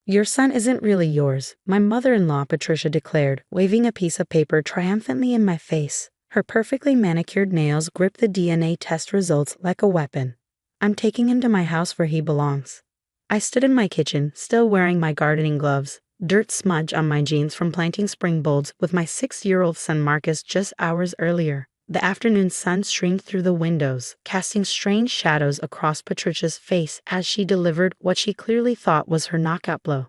Your son isn't really yours, my mother-in-law, Patricia declared, waving a piece of paper triumphantly in my face. Her perfectly manicured nails gripped the DNA test results like a weapon. I'm taking him to my house where he belongs. I stood in my kitchen, still wearing my gardening gloves, dirt smudge on my jeans from planting spring bulbs with my 6-year-old son Marcus just hours earlier. The afternoon sun streamed through the windows, casting strange shadows across Patricia's face as she delivered what she clearly thought was her knockout blow.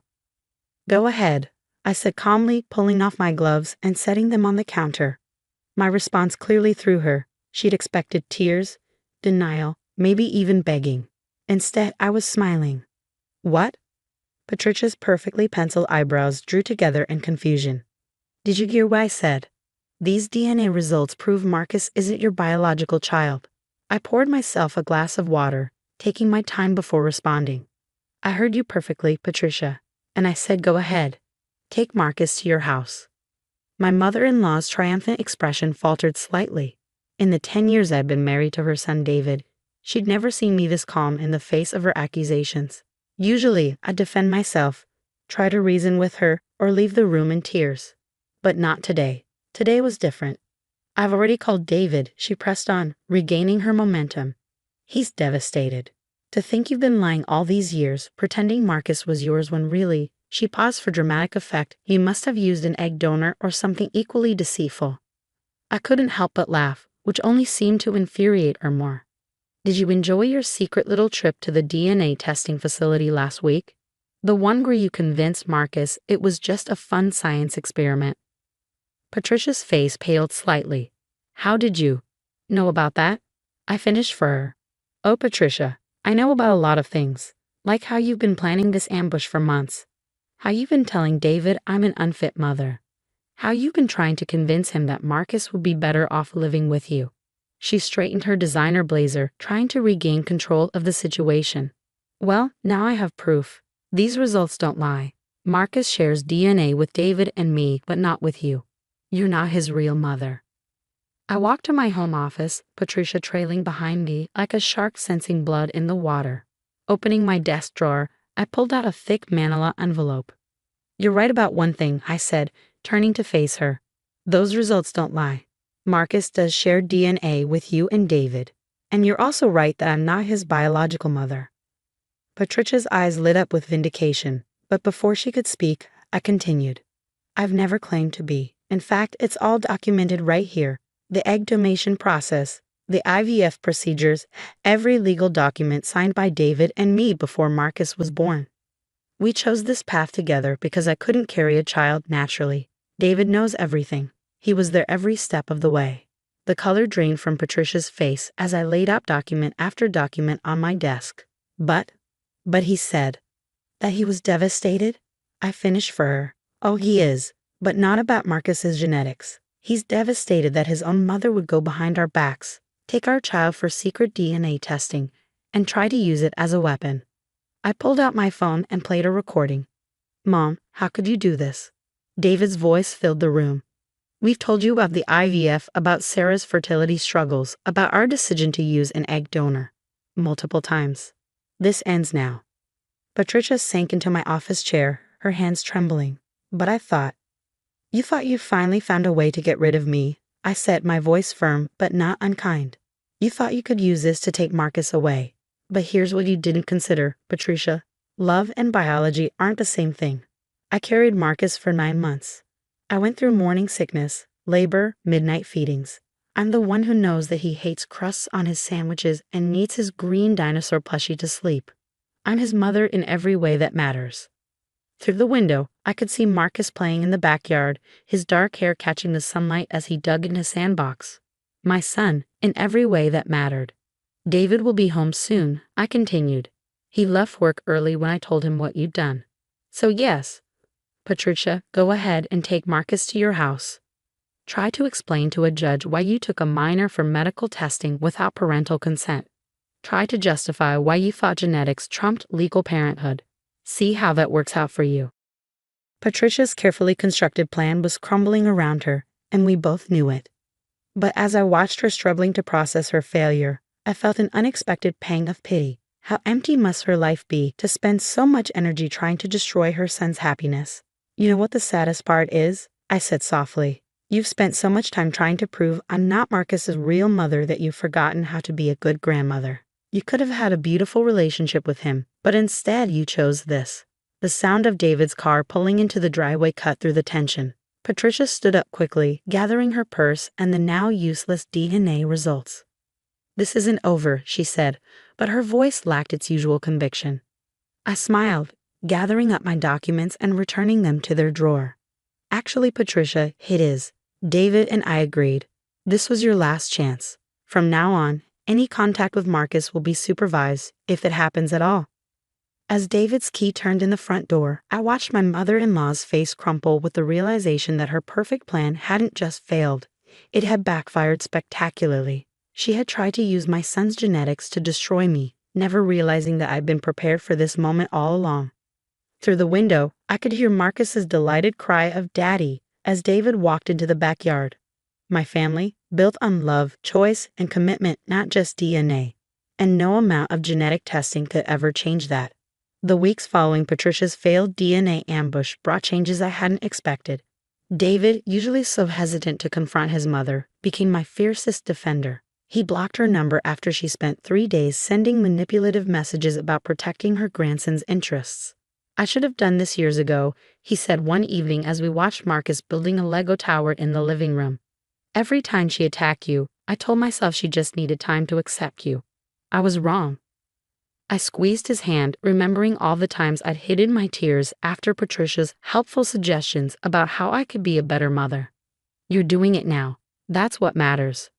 Go ahead, I said calmly, pulling off my gloves and setting them on the counter. My response clearly threw her. She'd expected tears, denial, maybe even begging. Instead, I was smiling. What? Patricia's perfectly penciled eyebrows drew together in confusion. Did you hear what I said? These DNA results prove Marcus isn't your biological child. I poured myself a glass of water, taking my time before responding. I heard you perfectly, Patricia, and I said go ahead. Take Marcus to your house. My mother-in-law's triumphant expression faltered slightly. In the 10 years I'd been married to her son David, she'd never seen me this calm in the face of her accusations. Usually, I'd defend myself, try to reason with her, or leave the room in tears. But not today. Today was different. I've already called David, she pressed on, regaining her momentum. He's devastated. To think you've been lying all these years, pretending Marcus was yours when really, she paused for dramatic effect, you must have used an egg donor or something equally deceitful. I couldn't help but laugh, which only seemed to infuriate her more. Did you enjoy your secret little trip to the DNA testing facility last week? The one where you convinced Marcus it was just a fun science experiment. Patricia's face paled slightly. How did you know about that? I finished for her. Oh, Patricia, I know about a lot of things, like how you've been planning this ambush for months, how you've been telling David I'm an unfit mother, how you've been trying to convince him that Marcus would be better off living with you. She straightened her designer blazer, trying to regain control of the situation. Well, now I have proof. These results don't lie. Marcus shares DNA with David and me, but not with you. You're not his real mother. I walked to my home office, Patricia trailing behind me like a shark sensing blood in the water. Opening my desk drawer, I pulled out a thick manila envelope. You're right about one thing, I said, turning to face her. Those results don't lie. Marcus does share DNA with you and David. And you're also right that I'm not his biological mother. Patricia's eyes lit up with vindication, but before she could speak, I continued. I've never claimed to be. In fact, it's all documented right here. The egg donation process, the IVF procedures, every legal document signed by David and me before Marcus was born. We chose this path together because I couldn't carry a child naturally. David knows everything. He was there every step of the way. The color drained from Patricia's face as I laid out document after document on my desk. But he said that he was devastated. I finished for her. Oh, he is, but not about Marcus's genetics. He's devastated that his own mother would go behind our backs, take our child for secret DNA testing, and try to use it as a weapon. I pulled out my phone and played a recording. Mom, how could you do this? David's voice filled the room. We've told you about the IVF, about Sarah's fertility struggles, about our decision to use an egg donor. Multiple times. This ends now. Patricia sank into my office chair, her hands trembling. But I thought. You thought you finally found a way to get rid of me, I said, my voice firm but not unkind. You thought you could use this to take Marcus away. But here's what you didn't consider, Patricia. Love and biology aren't the same thing. I carried Marcus for 9 months. I went through morning sickness, labor, midnight feedings. I'm the one who knows that he hates crusts on his sandwiches and needs his green dinosaur plushie to sleep. I'm his mother in every way that matters. Through the window, I could see Marcus playing in the backyard, his dark hair catching the sunlight as he dug in his sandbox. My son, in every way that mattered. David will be home soon, I continued. He left work early when I told him what you'd done. So yes, Patricia, go ahead and take Marcus to your house. Try to explain to a judge why you took a minor for medical testing without parental consent. Try to justify why you thought genetics trumped legal parenthood. See how that works out for you. Patricia's carefully constructed plan was crumbling around her, and we both knew it. But as I watched her struggling to process her failure, I felt an unexpected pang of pity. How empty must her life be to spend so much energy trying to destroy her son's happiness? You know what the saddest part is? I said softly. You've spent so much time trying to prove I'm not Marcus's real mother that you've forgotten how to be a good grandmother. You could have had a beautiful relationship with him, but instead you chose this. The sound of David's car pulling into the driveway cut through the tension. Patricia stood up quickly, gathering her purse and the now useless DNA results. This isn't over, she said, but her voice lacked its usual conviction. I smiled, gathering up my documents and returning them to their drawer. Actually, Patricia, it is. David and I agreed. This was your last chance. From now on, any contact with Marcus will be supervised, if it happens at all. As David's key turned in the front door, I watched my mother-in-law's face crumple with the realization that her perfect plan hadn't just failed. It had backfired spectacularly. She had tried to use my son's genetics to destroy me, never realizing that I'd been prepared for this moment all along. Through the window, I could hear Marcus's delighted cry of "Daddy" as David walked into the backyard. My family, built on love, choice, and commitment, not just DNA. And no amount of genetic testing could ever change that. The weeks following Patricia's failed DNA ambush brought changes I hadn't expected. David, usually so hesitant to confront his mother, became my fiercest defender. He blocked her number after she spent 3 days sending manipulative messages about protecting her grandson's interests. I should have done this years ago, he said one evening as we watched Marcus building a Lego tower in the living room. Every time she attacked you, I told myself she just needed time to accept you. I was wrong. I squeezed his hand, remembering all the times I'd hidden my tears after Patricia's helpful suggestions about how I could be a better mother. You're doing it now. That's what matters.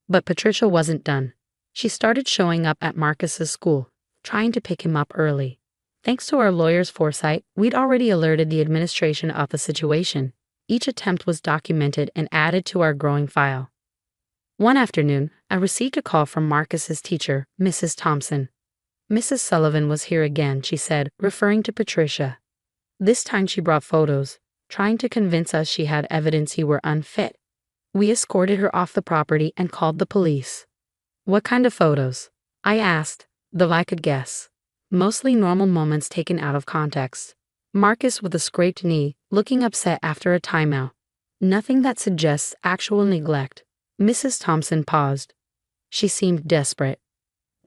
But Patricia wasn't done. She started showing up at Marcus's school, trying to pick him up early. Thanks to our lawyer's foresight, we'd already alerted the administration of the situation. Each attempt was documented and added to our growing file. One afternoon, I received a call from Marcus's teacher, Mrs. Thompson. Mrs. Sullivan was here again, she said, referring to Patricia. This time she brought photos, trying to convince us she had evidence he were unfit. We escorted her off the property and called the police. What kind of photos? I asked, though I could guess. Mostly normal moments taken out of context. Marcus with a scraped knee, looking upset after a timeout. Nothing that suggests actual neglect. Mrs. Thompson paused. She seemed desperate.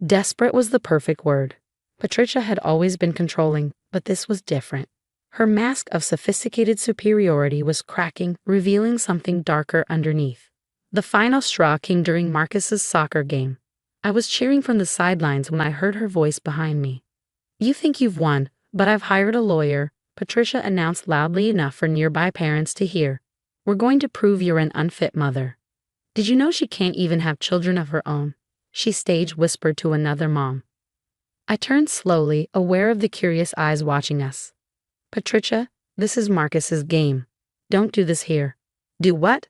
Desperate was the perfect word. Patricia had always been controlling, but this was different. Her mask of sophisticated superiority was cracking, revealing something darker underneath. The final straw came during Marcus's soccer game. I was cheering from the sidelines when I heard her voice behind me. You think you've won, but I've hired a lawyer, Patricia announced loudly enough for nearby parents to hear. We're going to prove you're an unfit mother. Did you know she can't even have children of her own? She stage whispered to another mom. I turned slowly, aware of the curious eyes watching us. Patricia, this is Marcus's game. Don't do this here. Do what?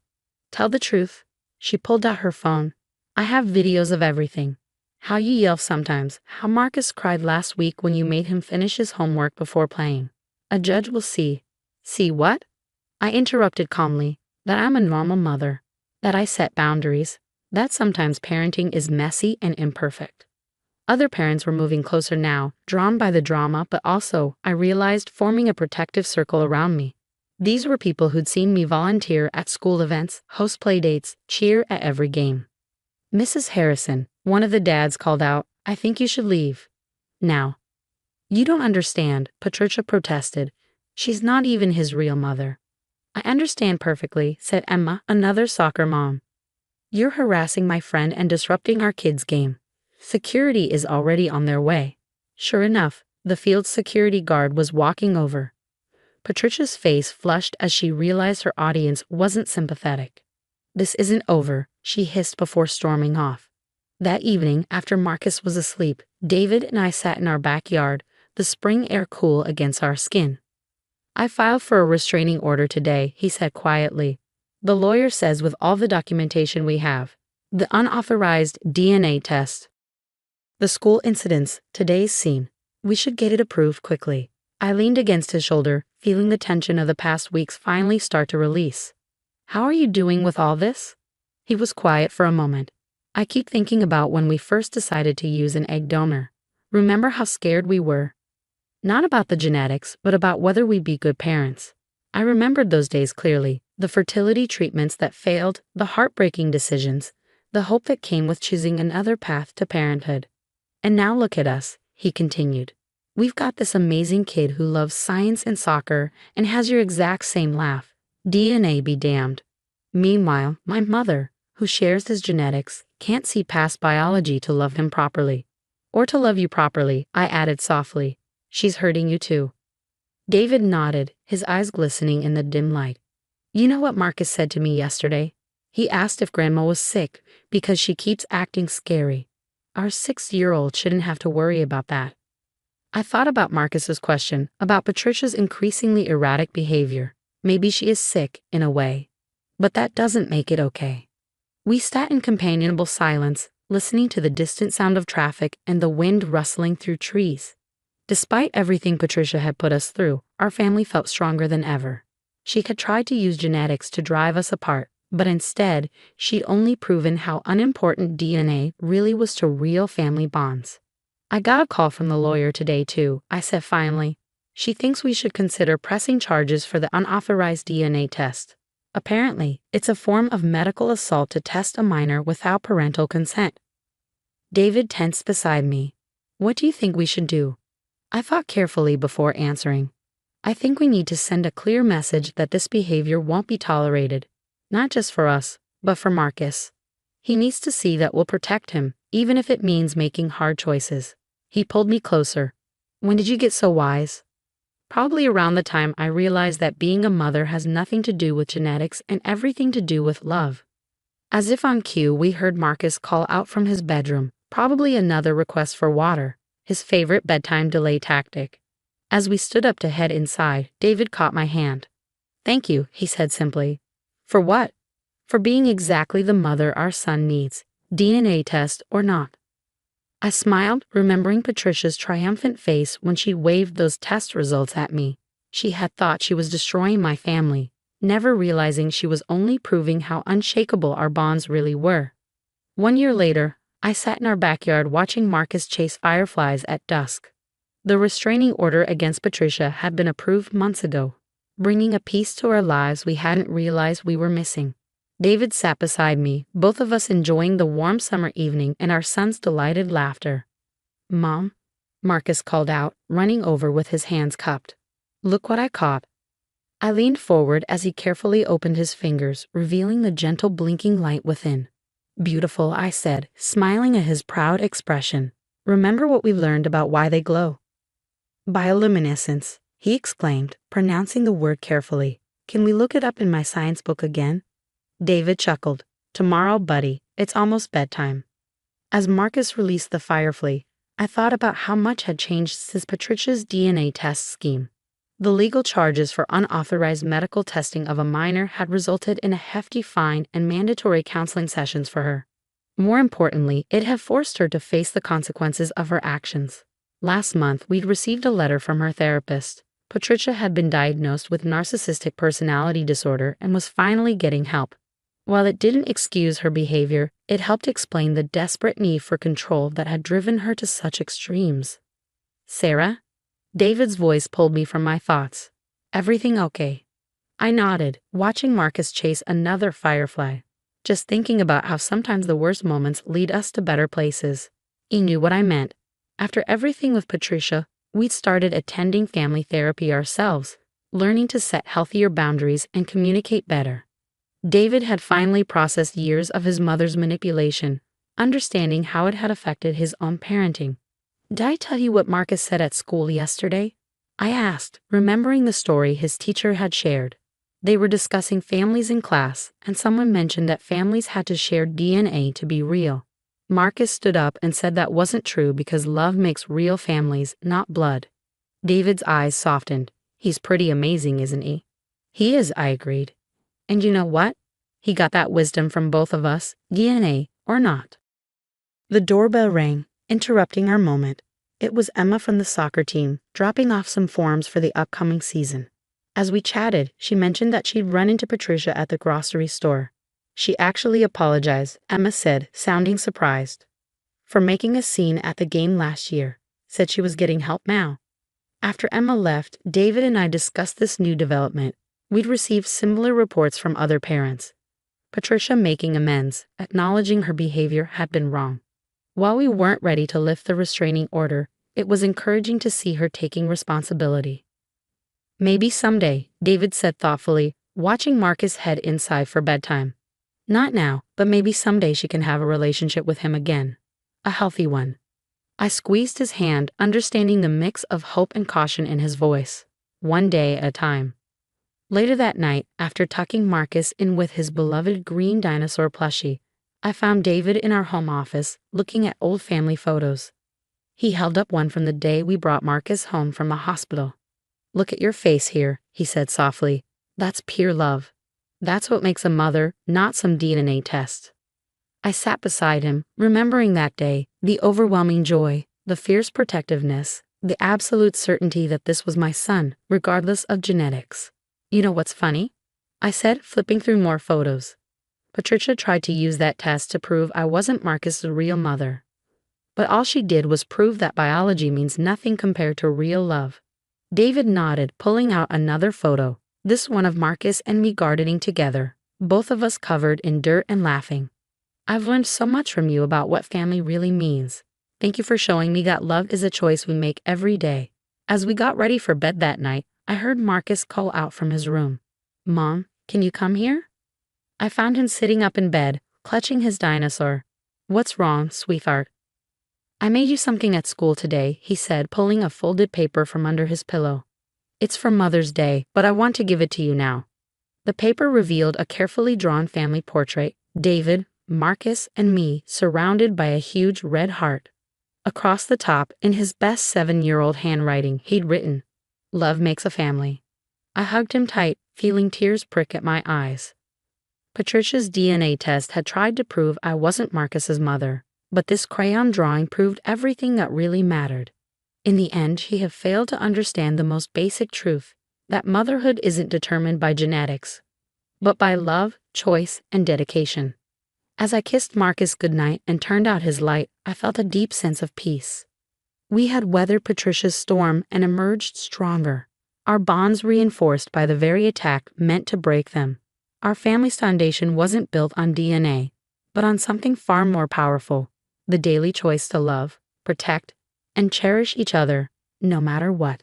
Tell the truth. She pulled out her phone. I have videos of everything. How you yell sometimes, how Marcus cried last week when you made him finish his homework before playing. A judge will see. See what? I interrupted calmly, that I'm a normal mother, that I set boundaries, that sometimes parenting is messy and imperfect. Other parents were moving closer now, drawn by the drama, but also, I realized, forming a protective circle around me. These were people who'd seen me volunteer at school events, host playdates, cheer at every game. Mrs. Harrison, one of the dads, called out, I think you should leave. Now. You don't understand, Patricia protested. She's not even his real mother. I understand perfectly, said Emma, another soccer mom. You're harassing my friend and disrupting our kids' game. Security is already on their way. Sure enough, the field's security guard was walking over. Patricia's face flushed as she realized her audience wasn't sympathetic. This isn't over, she hissed before storming off. That evening, after Marcus was asleep, David and I sat in our backyard, the spring air cool against our skin. I filed for a restraining order today, he said quietly. The lawyer says with all the documentation we have. The unauthorized DNA test. The school incidents, today's scene. We should get it approved quickly. I leaned against his shoulder, feeling the tension of the past weeks finally start to release. How are you doing with all this? He was quiet for a moment. I keep thinking about when we first decided to use an egg donor. Remember how scared we were? Not about the genetics, but about whether we'd be good parents. I remembered those days clearly, the fertility treatments that failed, the heartbreaking decisions, the hope that came with choosing another path to parenthood. And now look at us, he continued. We've got this amazing kid who loves science and soccer and has your exact same laugh. DNA be damned. Meanwhile, my mother, who shares his genetics, can't see past biology to love him properly. Or to love you properly, I added softly. She's hurting you too. David nodded, his eyes glistening in the dim light. You know what Marcus said to me yesterday? He asked if Grandma was sick because she keeps acting scary. Our 6-year-old shouldn't have to worry about that. I thought about Marcus's question, about Patricia's increasingly erratic behavior. Maybe she is sick, in a way. But that doesn't make it okay. We sat in companionable silence, listening to the distant sound of traffic and the wind rustling through trees. Despite everything Patricia had put us through, our family felt stronger than ever. She had tried to use genetics to drive us apart, but instead, she'd only proven how unimportant DNA really was to real family bonds. I got a call from the lawyer today too, I said finally. She thinks we should consider pressing charges for the unauthorized DNA test. Apparently, it's a form of medical assault to test a minor without parental consent. David tensed beside me. What do you think we should do? I thought carefully before answering. I think we need to send a clear message that this behavior won't be tolerated, not just for us, but for Marcus. He needs to see that we'll protect him, even if it means making hard choices. He pulled me closer. When did you get so wise? Probably around the time I realized that being a mother has nothing to do with genetics and everything to do with love. As if on cue, we heard Marcus call out from his bedroom, probably another request for water, his favorite bedtime delay tactic. As we stood up to head inside, David caught my hand. Thank you, he said simply. For what? For being exactly the mother our son needs, DNA test or not. I smiled, remembering Patricia's triumphant face when she waved those test results at me. She had thought she was destroying my family, never realizing she was only proving how unshakable our bonds really were. 1 year later, I sat in our backyard watching Marcus chase fireflies at dusk. The restraining order against Patricia had been approved months ago, bringing a peace to our lives we hadn't realized we were missing. David sat beside me, both of us enjoying the warm summer evening and our son's delighted laughter. Mom, Marcus called out, running over with his hands cupped. Look what I caught. I leaned forward as he carefully opened his fingers, revealing the gentle blinking light within. Beautiful, I said, smiling at his proud expression. Remember what we've learned about why they glow? Bioluminescence, he exclaimed, pronouncing the word carefully. Can we look it up in my science book again? David chuckled. Tomorrow, buddy, it's almost bedtime. As Marcus released the firefly, I thought about how much had changed since Patricia's DNA test scheme. The legal charges for unauthorized medical testing of a minor had resulted in a hefty fine and mandatory counseling sessions for her. More importantly, it had forced her to face the consequences of her actions. Last month, we'd received a letter from her therapist. Patricia had been diagnosed with narcissistic personality disorder and was finally getting help. While it didn't excuse her behavior, it helped explain the desperate need for control that had driven her to such extremes. Sarah? David's voice pulled me from my thoughts. Everything okay? I nodded, watching Marcus chase another firefly, just thinking about how sometimes the worst moments lead us to better places. He knew what I meant. After everything with Patricia, we'd started attending family therapy ourselves, learning to set healthier boundaries and communicate better. David had finally processed years of his mother's manipulation, understanding how it had affected his own parenting. Did I tell you what Marcus said at school yesterday? I asked, remembering the story his teacher had shared. They were discussing families in class, and someone mentioned that families had to share DNA to be real. Marcus stood up and said that wasn't true because love makes real families, not blood. David's eyes softened. He's pretty amazing, isn't he? He is, I agreed. And you know what? He got that wisdom from both of us, DNA or not. The doorbell rang, interrupting our moment. It was Emma from the soccer team, dropping off some forms for the upcoming season. As we chatted, she mentioned that she'd run into Patricia at the grocery store. She actually apologized, Emma said, sounding surprised, for making a scene at the game last year. said she was getting help now. After Emma left, David and I discussed this new development. We'd received similar reports from other parents. Patricia making amends, acknowledging her behavior had been wrong. While we weren't ready to lift the restraining order, it was encouraging to see her taking responsibility. Maybe someday, David said thoughtfully, watching Marcus head inside for bedtime. Not now, but maybe someday she can have a relationship with him again. A healthy one. I squeezed his hand, understanding the mix of hope and caution in his voice. One day at a time. Later that night, after tucking Marcus in with his beloved green dinosaur plushie, I found David in our home office, looking at old family photos. He held up one from the day we brought Marcus home from the hospital. "Look at your face here," he said softly. "That's pure love. That's what makes a mother, not some DNA test." I sat beside him, remembering that day, the overwhelming joy, the fierce protectiveness, the absolute certainty that this was my son, regardless of genetics. "You know what's funny?" I said, flipping through more photos. Patricia tried to use that test to prove I wasn't Marcus's real mother. But all she did was prove that biology means nothing compared to real love. David nodded, pulling out another photo, this one of Marcus and me gardening together, both of us covered in dirt and laughing. "I've learned so much from you about what family really means. Thank you for showing me that love is a choice we make every day." As we got ready for bed that night, I heard Marcus call out from his room. "Mom, can you come here?" I found him sitting up in bed, clutching his dinosaur. "What's wrong, sweetheart?" "I made you something at school today," he said, pulling a folded paper from under his pillow. "It's for Mother's Day, but I want to give it to you now." The paper revealed a carefully drawn family portrait, David, Marcus, and me, surrounded by a huge red heart. Across the top, in his best 7-year-old handwriting, he'd written, "Love makes a family." I hugged him tight, feeling tears prick at my eyes. Patricia's DNA test had tried to prove I wasn't Marcus's mother, but this crayon drawing proved everything that really mattered. In the end, she had failed to understand the most basic truth, that motherhood isn't determined by genetics, but by love, choice, and dedication. As I kissed Marcus goodnight and turned out his light, I felt a deep sense of peace. We had weathered Patricia's storm and emerged stronger, our bonds reinforced by the very attack meant to break them. Our family's foundation wasn't built on DNA, but on something far more powerful, the daily choice to love, protect, and cherish each other, no matter what.